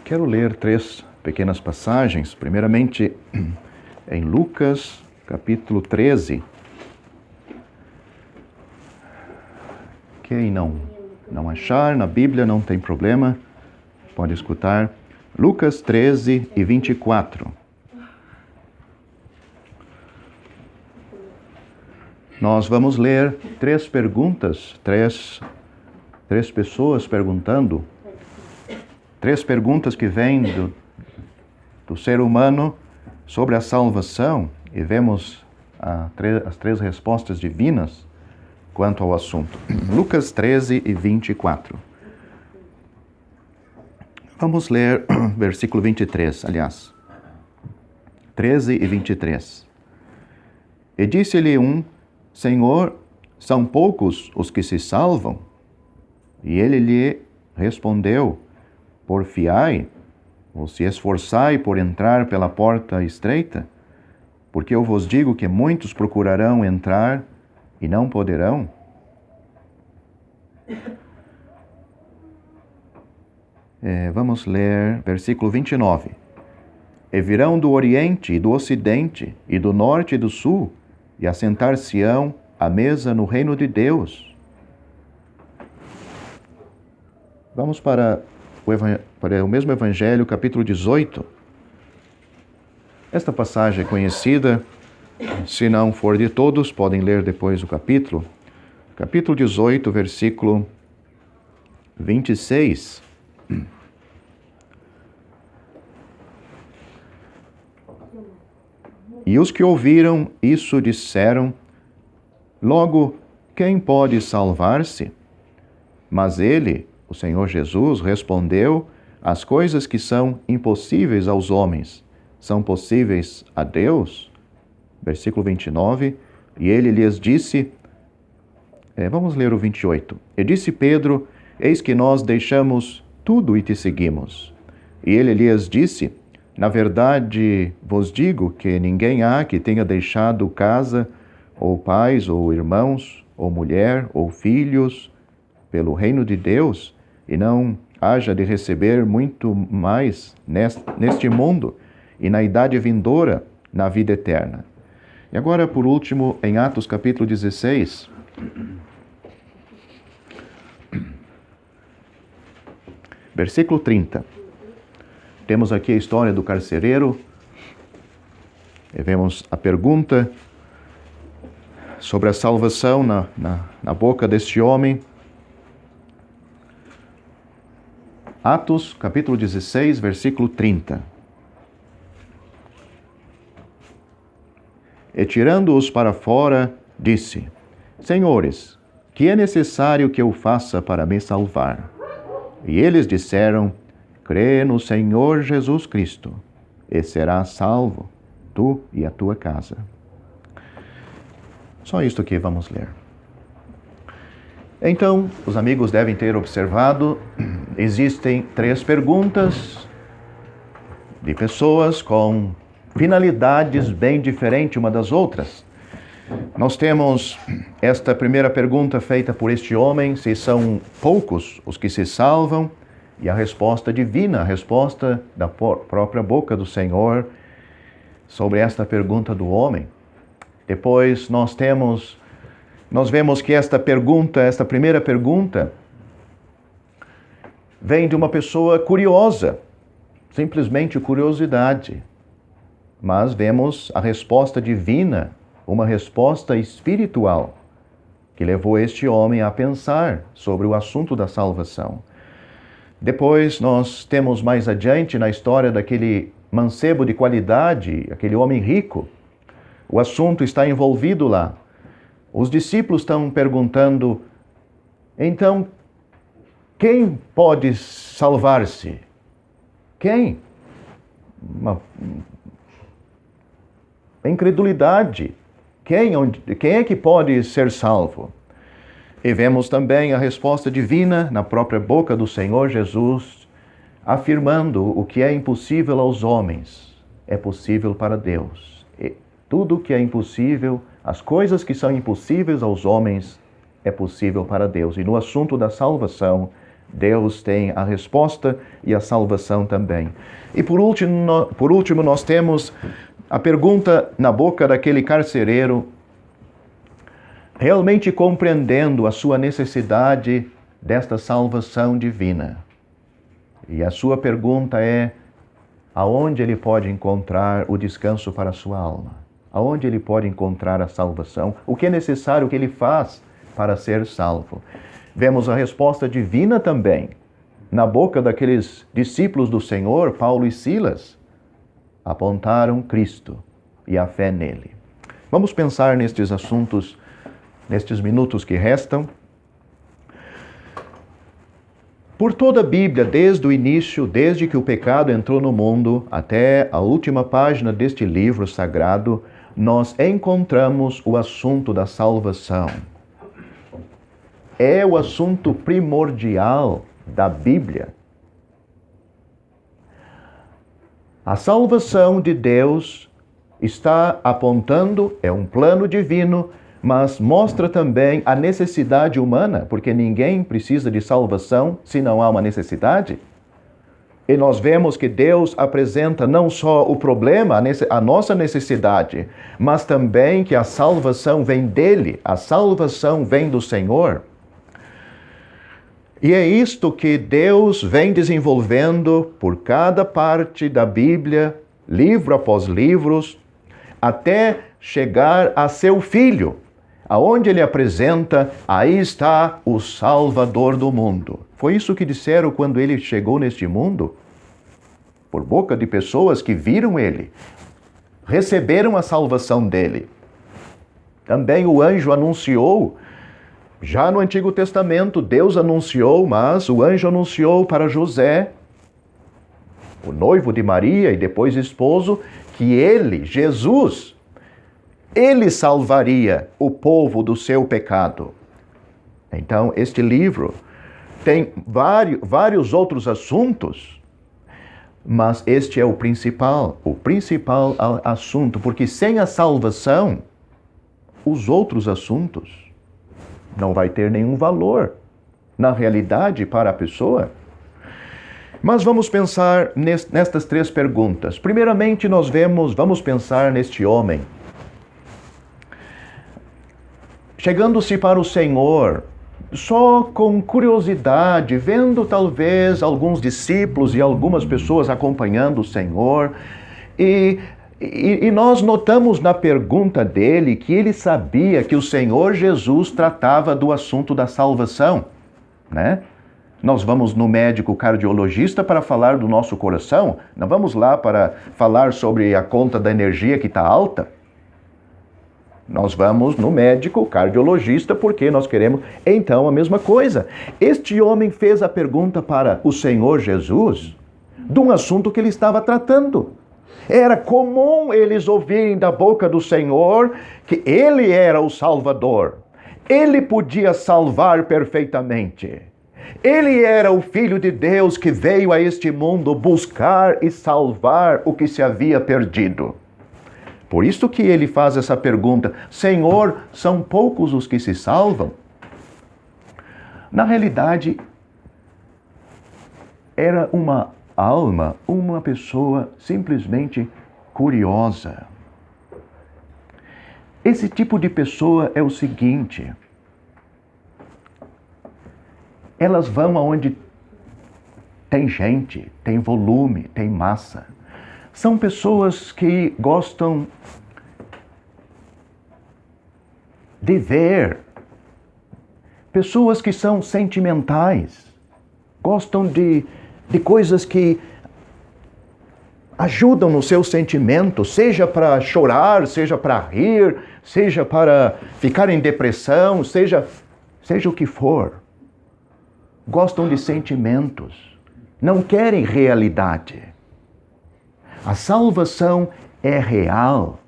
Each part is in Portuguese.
Quero ler 3 pequenas passagens, primeiramente em Lucas, capítulo 13. Quem não achar na Bíblia, não tem problema, pode escutar. Lucas 13 e 24. Nós vamos ler 3 perguntas, três pessoas perguntando. 3 perguntas que vêm do ser humano sobre a salvação, e vemos as 3 respostas divinas quanto ao assunto. Lucas 13 e 24. Vamos ler versículo 23, aliás. 13 e 23. E disse-lhe um: Senhor, são poucos os que se salvam? E ele lhe respondeu: Porfiai, ou se esforçai por entrar pela porta estreita, porque eu vos digo que muitos procurarão entrar e não poderão. Vamos ler versículo 29. E virão do Oriente e do Ocidente, e do Norte e do Sul, e assentar-se-ão à mesa no reino de Deus. Vamos para o mesmo Evangelho, capítulo 18. Esta passagem é conhecida, se não for de todos, podem ler depois o capítulo. Capítulo 18, versículo 26. E os que ouviram isso disseram: Logo, quem pode salvar-se? Mas ele, o Senhor Jesus, respondeu: As coisas que são impossíveis aos homens são possíveis a Deus. Versículo 29. E ele lhes disse, vamos ler o 28. E disse Pedro: Eis que nós deixamos tudo e te seguimos. E ele lhes disse: Na verdade vos digo que ninguém há que tenha deixado casa, ou pais, ou irmãos, ou mulher, ou filhos, pelo reino de Deus, e não haja de receber muito mais neste mundo, e na idade vindoura, na vida eterna. E agora, por último, em Atos capítulo 16, versículo 30. Temos aqui a história do carcereiro, e vemos a pergunta sobre a salvação na boca deste homem. Atos, capítulo 16, versículo 30. E tirando-os para fora, disse: Senhores, que é necessário que eu faça para me salvar? E eles disseram: Crê no Senhor Jesus Cristo, e serás salvo, tu e a tua casa. Só isto que vamos ler. Então, os amigos devem ter observado, existem 3 perguntas de pessoas com finalidades bem diferentes uma das outras. Nós temos esta primeira pergunta feita por este homem, se são poucos os que se salvam, e a resposta divina, a resposta da própria boca do Senhor sobre esta pergunta do homem. Depois nós vemos que esta primeira pergunta, vem de uma pessoa curiosa, simplesmente curiosidade. Mas vemos a resposta divina, uma resposta espiritual, que levou este homem a pensar sobre o assunto da salvação. Depois nós temos mais adiante na história daquele mancebo de qualidade, aquele homem rico. O assunto está envolvido lá. Os discípulos estão perguntando: então, quem pode salvar-se? Quem? Uma incredulidade. Quem é que pode ser salvo? E vemos também a resposta divina na própria boca do Senhor Jesus, afirmando: o que é impossível aos homens é possível para Deus. E tudo que é impossível, as coisas que são impossíveis aos homens, é possível para Deus. E no assunto da salvação, Deus tem a resposta e a salvação também. E por último, nós temos a pergunta na boca daquele carcereiro, realmente compreendendo a sua necessidade desta salvação divina. E a sua pergunta é: aonde ele pode encontrar o descanso para a sua alma? Aonde ele pode encontrar a salvação? O que é necessário que ele faz para ser salvo? Vemos a resposta divina também na boca daqueles discípulos do Senhor, Paulo e Silas. Apontaram Cristo e a fé nele. Vamos pensar nestes assuntos, nestes minutos que restam. Por toda a Bíblia, desde o início, desde que o pecado entrou no mundo, até a última página deste livro sagrado, nós encontramos o assunto da salvação. É o assunto primordial da Bíblia. A salvação de Deus está apontando, é um plano divino, mas mostra também a necessidade humana, porque ninguém precisa de salvação se não há uma necessidade. E nós vemos que Deus apresenta não só o problema, a nossa necessidade, mas também que a salvação vem dele, a salvação vem do Senhor. E é isto que Deus vem desenvolvendo por cada parte da Bíblia, livro após livros, até chegar a seu Filho, aonde ele apresenta: aí está o Salvador do mundo. Foi isso que disseram quando ele chegou neste mundo, por boca de pessoas que viram ele, receberam a salvação dele. Também o anjo anunciou. Já no Antigo Testamento, Deus anunciou, mas o anjo anunciou para José, o noivo de Maria e depois esposo, que ele, Jesus, ele salvaria o povo do seu pecado. Então, este livro tem vários outros assuntos, mas este é o principal assunto, porque sem a salvação, os outros assuntos não vai ter nenhum valor, na realidade, para a pessoa. Mas vamos pensar nestas três perguntas. Primeiramente, vamos pensar neste homem, chegando-se para o Senhor, só com curiosidade, vendo talvez alguns discípulos e algumas pessoas acompanhando o Senhor, e nós notamos na pergunta dele que ele sabia que o Senhor Jesus tratava do assunto da salvação, né? Nós vamos no médico cardiologista para falar do nosso coração, não vamos lá para falar sobre a conta da energia que está alta. Nós vamos no médico cardiologista porque nós queremos. Então, a mesma coisa. Este homem fez a pergunta para o Senhor Jesus de um assunto que ele estava tratando. Era comum eles ouvirem da boca do Senhor que ele era o Salvador. Ele podia salvar perfeitamente. Ele era o Filho de Deus que veio a este mundo buscar e salvar o que se havia perdido. Por isso que ele faz essa pergunta: Senhor, são poucos os que se salvam? Na realidade, era uma pessoa simplesmente curiosa. Esse tipo de pessoa é o seguinte: elas vão aonde tem gente, tem volume, tem massa. São pessoas que gostam de ver, pessoas que são sentimentais, gostam de coisas que ajudam no seu sentimento, seja para chorar, seja para rir, seja para ficar em depressão, seja o que for. Gostam de sentimentos, não querem realidade. A salvação é real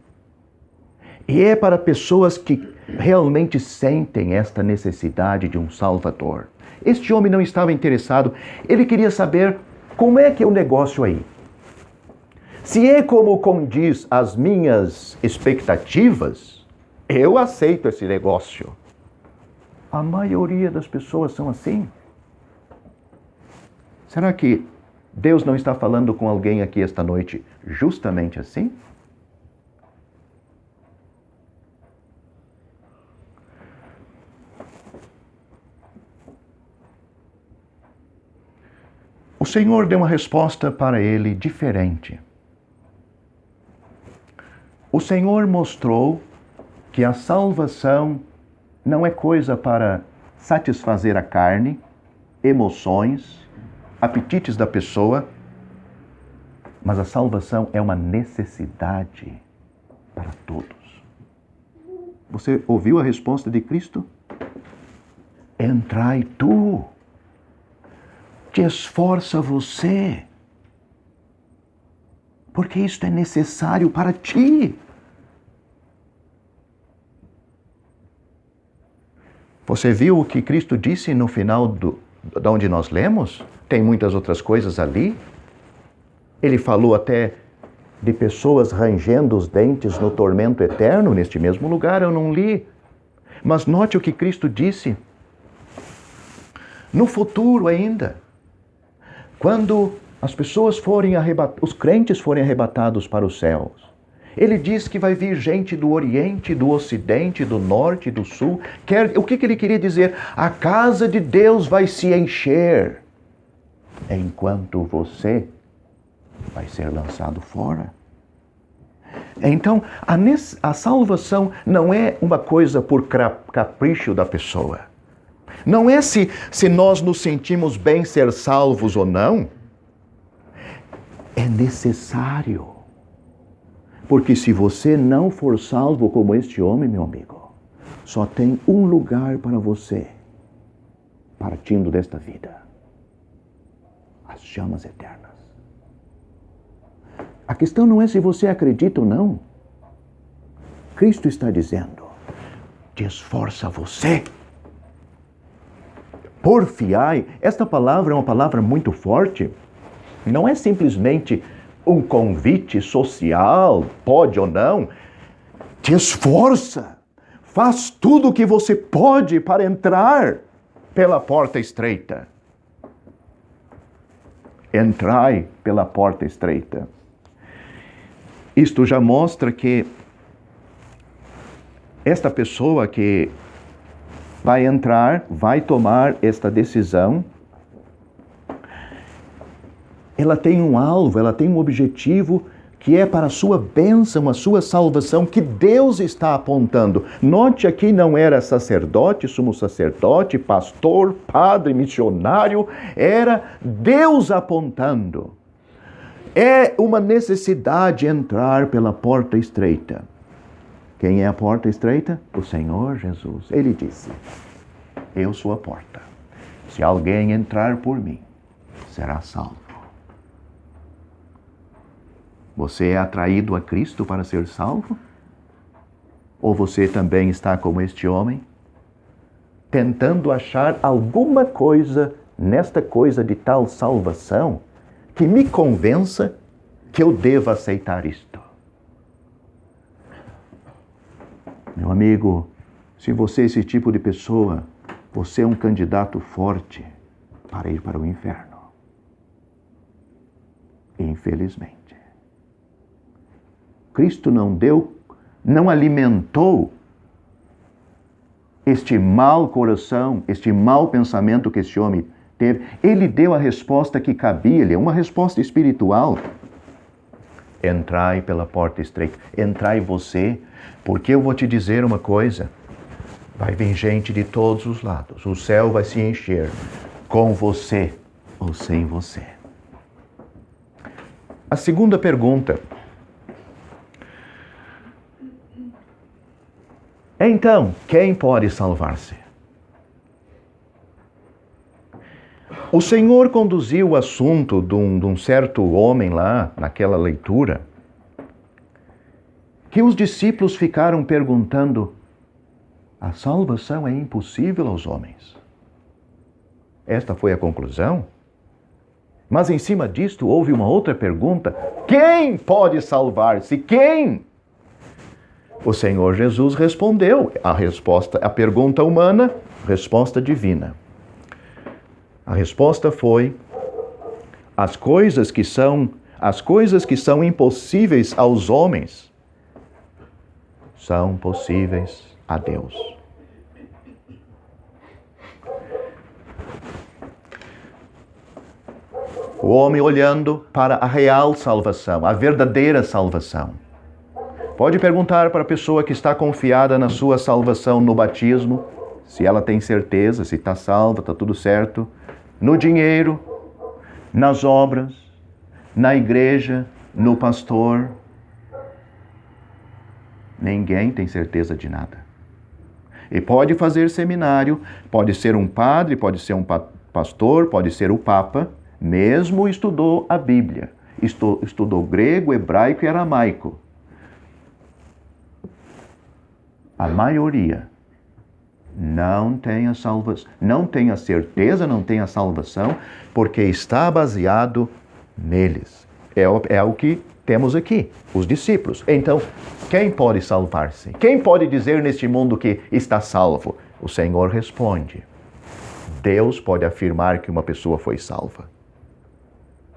e é para pessoas que realmente sentem esta necessidade de um Salvador. Este homem não estava interessado, ele queria saber como é que é o negócio aí. Se é como condiz as minhas expectativas, eu aceito esse negócio. A maioria das pessoas são assim. Será que Deus não está falando com alguém aqui esta noite justamente assim? O Senhor deu uma resposta para ele diferente. O Senhor mostrou que a salvação não é coisa para satisfazer a carne, emoções, apetites da pessoa, mas a salvação é uma necessidade para todos. Você ouviu a resposta de Cristo? Entrai tu. Te esforça você, porque isto é necessário para ti. Você viu o que Cristo disse no final de onde nós lemos? Tem muitas outras coisas ali. Ele falou até de pessoas rangendo os dentes no tormento eterno, neste mesmo lugar, eu não li. Mas note o que Cristo disse. No futuro ainda, quando as pessoas os crentes forem arrebatados para os céus, ele diz que vai vir gente do Oriente, do Ocidente, do Norte, do Sul. O que ele queria dizer? A casa de Deus vai se encher, enquanto você vai ser lançado fora. Então, a salvação não é uma coisa por capricho da pessoa. Não é se nós nos sentimos bem ser salvos ou não. É necessário. Porque se você não for salvo como este homem, meu amigo, só tem um lugar para você, partindo desta vida: as chamas eternas. A questão não é se você acredita ou não. Cristo está dizendo: te esforça você. Porfiai, esta palavra é uma palavra muito forte. Não é simplesmente um convite social, pode ou não. Te esforça. Faz tudo o que você pode para entrar pela porta estreita. Entrai pela porta estreita. Isto já mostra que esta pessoa que vai entrar, vai tomar esta decisão, ela tem um alvo, ela tem um objetivo que é para a sua bênção, a sua salvação, que Deus está apontando. Note aqui, não era sacerdote, sumo sacerdote, pastor, padre, missionário, era Deus apontando. É uma necessidade entrar pela porta estreita. Quem é a porta estreita? O Senhor Jesus. Ele disse: eu sou a porta. Se alguém entrar por mim, será salvo. Você é atraído a Cristo para ser salvo? Ou você também está como este homem, tentando achar alguma coisa nesta coisa de tal salvação que me convença que eu devo aceitar isto? Meu amigo, se você é esse tipo de pessoa, você é um candidato forte para ir para o inferno. Infelizmente. Cristo não alimentou este mau coração, este mau pensamento que esse homem teve. Ele deu a resposta que cabia-lhe, uma resposta espiritual. Entrai pela porta estreita. Entrai você, porque eu vou te dizer uma coisa. Vai vir gente de todos os lados. O céu vai se encher com você ou sem você. A segunda pergunta. Então, quem pode salvar-se? O Senhor conduziu o assunto de um certo homem lá, naquela leitura, que os discípulos ficaram perguntando: a salvação é impossível aos homens. Esta foi a conclusão. Mas em cima disto houve uma outra pergunta: quem pode salvar-se? Quem? O Senhor Jesus respondeu a pergunta humana, resposta divina. A resposta foi: As coisas que são impossíveis aos homens são possíveis a Deus. O homem olhando para a real salvação, a verdadeira salvação. Pode perguntar para a pessoa que está confiada na sua salvação no batismo, se ela tem certeza, se está salva, está tudo certo, no dinheiro, nas obras, na igreja, no pastor. Ninguém tem certeza de nada. E pode fazer seminário, pode ser um padre, pode ser um pastor, pode ser o Papa, mesmo estudou a Bíblia, estudou grego, hebraico e aramaico. A maioria não tem a salvação, não tem a certeza, não tem a salvação, porque está baseado neles. É o que temos aqui, os discípulos. Então, quem pode salvar-se? Quem pode dizer neste mundo que está salvo? O Senhor responde. Deus pode afirmar que uma pessoa foi salva.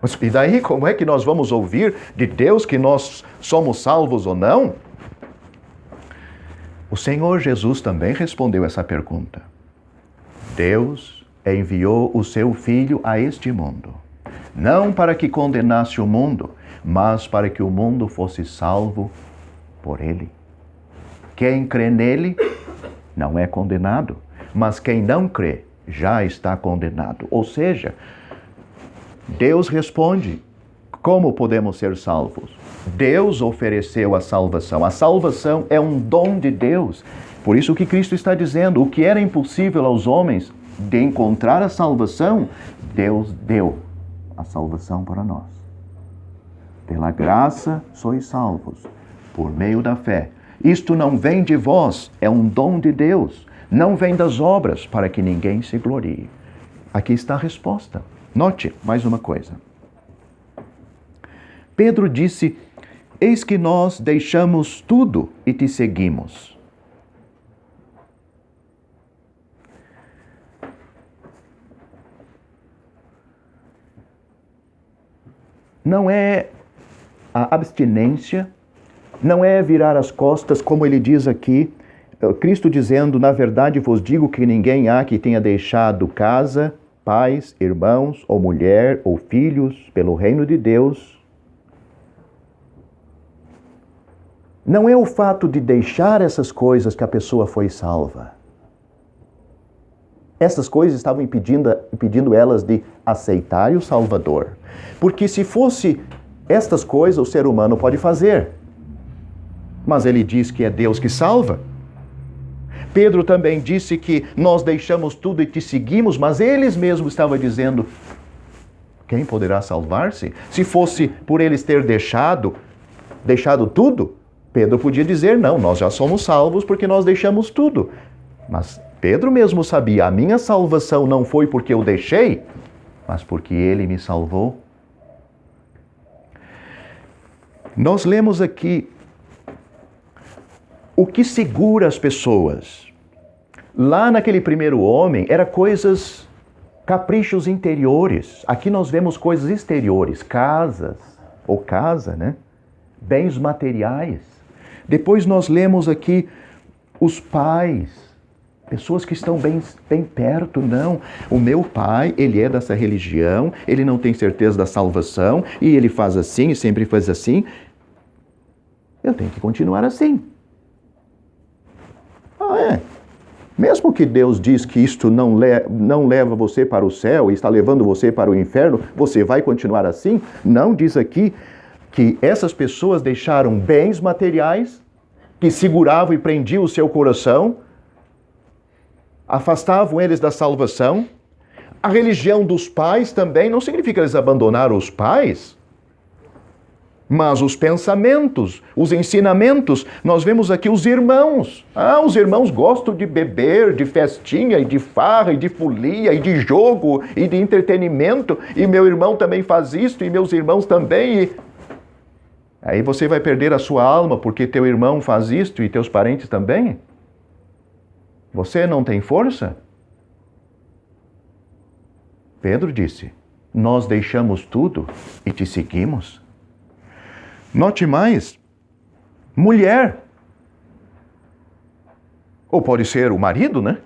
Mas e daí, como é que nós vamos ouvir de Deus que nós somos salvos ou não? O Senhor Jesus também respondeu essa pergunta. Deus enviou o seu Filho a este mundo, não para que condenasse o mundo, mas para que o mundo fosse salvo por ele. Quem crê nele não é condenado, mas quem não crê já está condenado. Ou seja, Deus responde: como podemos ser salvos? Deus ofereceu a salvação. A salvação é um dom de Deus. Por isso que Cristo está dizendo, o que era impossível aos homens de encontrar a salvação, Deus deu a salvação para nós. Pela graça sois salvos, por meio da fé. Isto não vem de vós, é um dom de Deus. Não vem das obras, para que ninguém se glorie. Aqui está a resposta. Note mais uma coisa. Pedro disse, eis que nós deixamos tudo e te seguimos. Não é a abstinência, não é virar as costas, como ele diz aqui, Cristo dizendo, na verdade vos digo que ninguém há que tenha deixado casa, pais, irmãos, ou mulher, ou filhos, pelo reino de Deus. Não é o fato de deixar essas coisas que a pessoa foi salva. Essas coisas estavam impedindo elas de aceitar o Salvador. Porque se fosse estas coisas, o ser humano pode fazer. Mas ele diz que é Deus que salva. Pedro também disse que nós deixamos tudo e te seguimos, mas eles mesmos estavam dizendo, quem poderá salvar-se? Se fosse por eles ter deixado tudo, Pedro podia dizer, não, nós já somos salvos porque nós deixamos tudo. Mas Pedro mesmo sabia, a minha salvação não foi porque eu deixei, mas porque ele me salvou. Nós lemos aqui o que segura as pessoas. Lá naquele primeiro homem, era coisas, caprichos interiores. Aqui nós vemos coisas exteriores, casas, ou casa, né? Bens materiais. Depois nós lemos aqui os pais, pessoas que estão bem perto. Não, o meu pai, ele é dessa religião, ele não tem certeza da salvação, e ele faz assim, e sempre faz assim. Eu tenho que continuar assim. Mesmo que Deus diz que isto não leva você para o céu e está levando você para o inferno, você vai continuar assim? Não, diz aqui que essas pessoas deixaram bens materiais que seguravam e prendiam o seu coração, afastavam eles da salvação. A religião dos pais também não significa que eles abandonaram os pais, mas os pensamentos, os ensinamentos. Nós vemos aqui os irmãos. Os irmãos gostam de beber, de festinha, e de farra, e de folia, e de jogo, e de entretenimento. E meu irmão também faz isto, e meus irmãos também. Aí você vai perder a sua alma porque teu irmão faz isto e teus parentes também? Você não tem força? Pedro disse, nós deixamos tudo e te seguimos? Note mais, mulher. Ou pode ser o marido, né?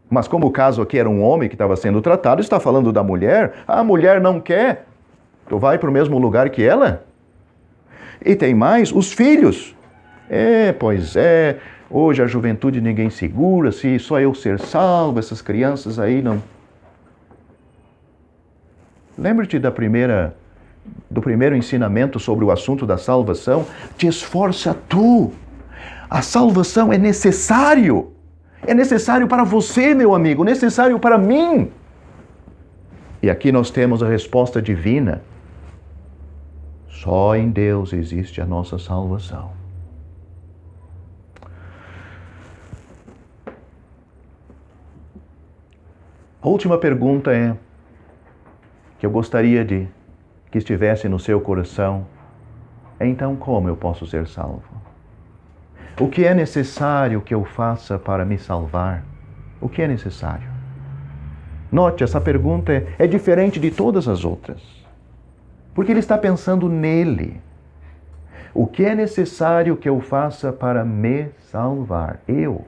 Mas como o caso aqui era um homem que estava sendo tratado, está falando da mulher. A mulher não quer. Tu vai para o mesmo lugar que ela? E tem mais, os filhos. Pois é, hoje a juventude ninguém segura, se só eu ser salvo, essas crianças aí não. Lembra-te do primeiro ensinamento sobre o assunto da salvação? Te esforça tu. A salvação é necessário. É necessário para você, meu amigo, necessário para mim. E aqui nós temos a resposta divina. Só em Deus existe a nossa salvação. A última pergunta que eu gostaria que estivesse no seu coração. Então, como eu posso ser salvo? O que é necessário que eu faça para me salvar? O que é necessário? Note, essa pergunta é diferente de todas as outras. Porque ele está pensando nele. O que é necessário que eu faça para me salvar? Eu.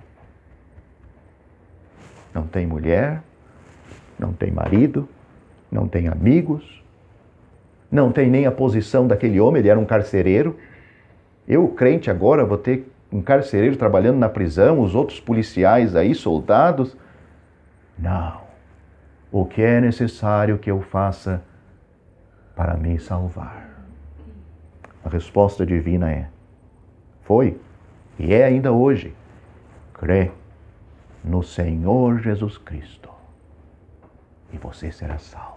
Não tem mulher, não tem marido, não tem amigos, não tem nem a posição daquele homem, ele era um carcereiro. Eu, crente, agora vou ter um carcereiro trabalhando na prisão, os outros policiais aí, soldados. Não. O que é necessário que eu faça para me salvar? A resposta divina foi e é ainda hoje: crê no Senhor Jesus Cristo e você será salvo.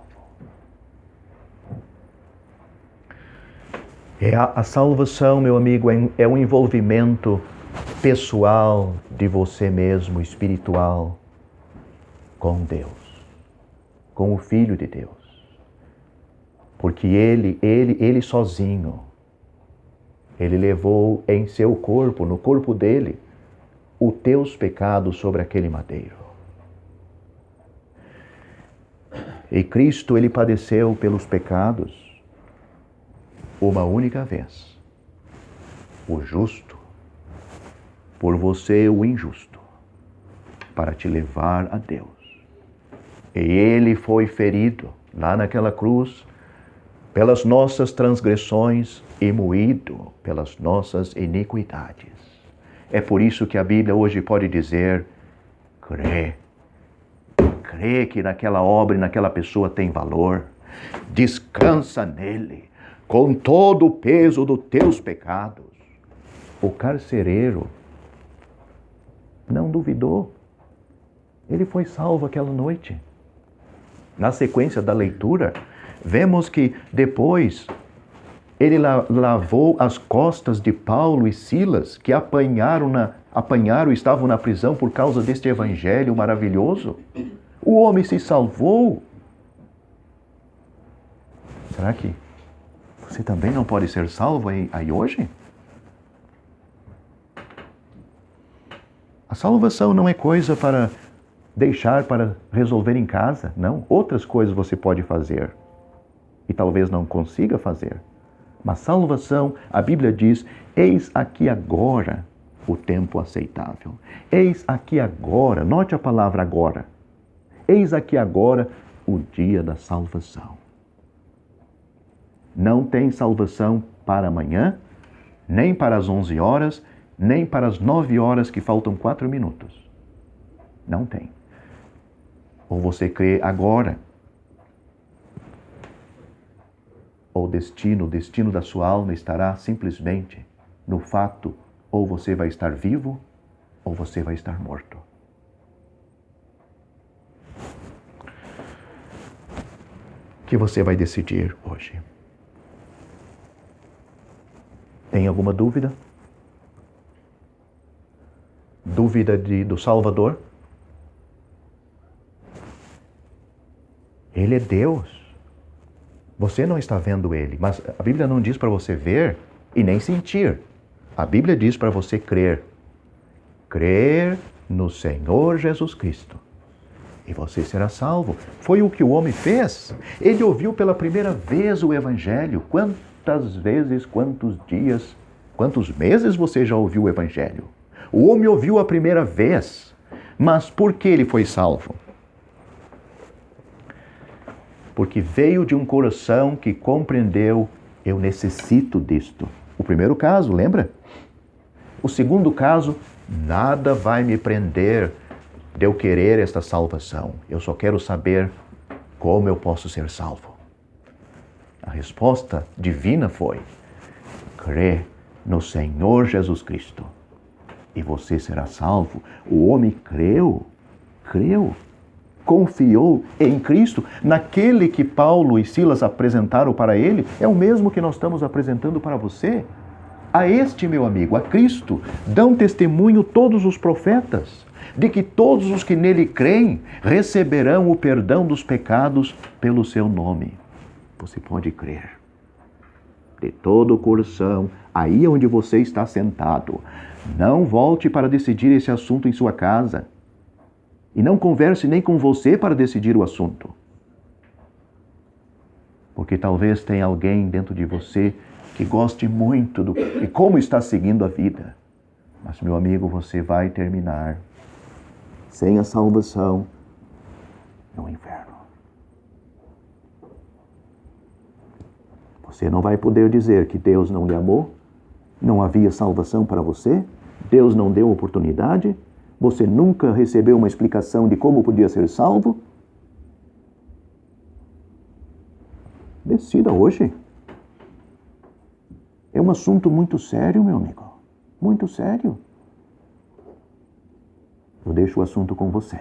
A salvação, meu amigo, é um envolvimento pessoal de você mesmo, espiritual, com Deus, com o Filho de Deus. Porque Ele sozinho, Ele levou em seu corpo, no corpo dele, os teus pecados sobre aquele madeiro. E Cristo, Ele padeceu pelos pecados uma única vez. O justo, por você o injusto, para te levar a Deus. E Ele foi ferido lá naquela cruz pelas nossas transgressões e moído pelas nossas iniquidades. É por isso que a Bíblia hoje pode dizer: crê. Crê que naquela obra e naquela pessoa tem valor. Descansa nele, com todo o peso dos teus pecados. O carcereiro não duvidou. Ele foi salvo aquela noite. Na sequência da leitura, vemos que depois ele lavou as costas de Paulo e Silas, que apanharam e estavam na prisão por causa deste evangelho maravilhoso. O homem se salvou. Será que você também não pode ser salvo aí hoje? A salvação não é coisa para deixar para resolver em casa, não. Outras coisas você pode fazer e talvez não consiga fazer. Mas salvação, a Bíblia diz: eis aqui agora o tempo aceitável. Eis aqui agora, note a palavra agora. Eis aqui agora o dia da salvação. Não tem salvação para amanhã, nem para as 11 horas, nem para as 9 horas que faltam 4 minutos. Não tem. Ou você crê agora, ou o destino da sua alma estará simplesmente no fato: ou você vai estar vivo, ou você vai estar morto. O que você vai decidir hoje? Tem alguma dúvida? Dúvida do Salvador? Ele é Deus. Você não está vendo Ele, mas a Bíblia não diz para você ver e nem sentir. A Bíblia diz para você crer. Crer no Senhor Jesus Cristo e você será salvo. Foi o que o homem fez. Ele ouviu pela primeira vez o Evangelho. Quantas vezes, quantos dias, quantos meses você já ouviu o Evangelho? O homem ouviu a primeira vez. Mas por que ele foi salvo? Porque veio de um coração que compreendeu: eu necessito disto. O primeiro caso, lembra? O segundo caso: nada vai me prender de eu querer esta salvação. Eu só quero saber como eu posso ser salvo. A resposta divina foi: crê no Senhor Jesus Cristo e você será salvo. O homem creu, confiou em Cristo. Naquele que Paulo e Silas apresentaram para ele, é o mesmo que nós estamos apresentando para você. A este, meu amigo, a Cristo, dão testemunho todos os profetas, de que todos os que nele creem receberão o perdão dos pecados pelo seu nome. Você pode crer de todo o coração, aí onde você está sentado. Não volte para decidir esse assunto em sua casa. E não converse nem com você para decidir o assunto. Porque talvez tenha alguém dentro de você que goste muito de como está seguindo a vida. Mas, meu amigo, você vai terminar sem a salvação no inferno. Você não vai poder dizer que Deus não lhe amou, não havia salvação para você, Deus não deu oportunidade, você nunca recebeu uma explicação de como podia ser salvo. Decida hoje. É um assunto muito sério, meu amigo. Muito sério. Eu deixo o assunto com você.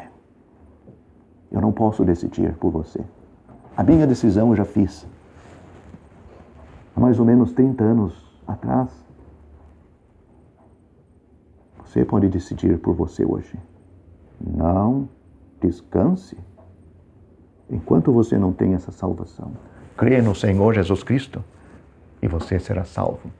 Eu não posso decidir por você. A minha decisão eu já fiz. Há mais ou menos 30 anos atrás. Você pode decidir por você hoje. Não descanse enquanto você não tem essa salvação. Crê no Senhor Jesus Cristo e você será salvo.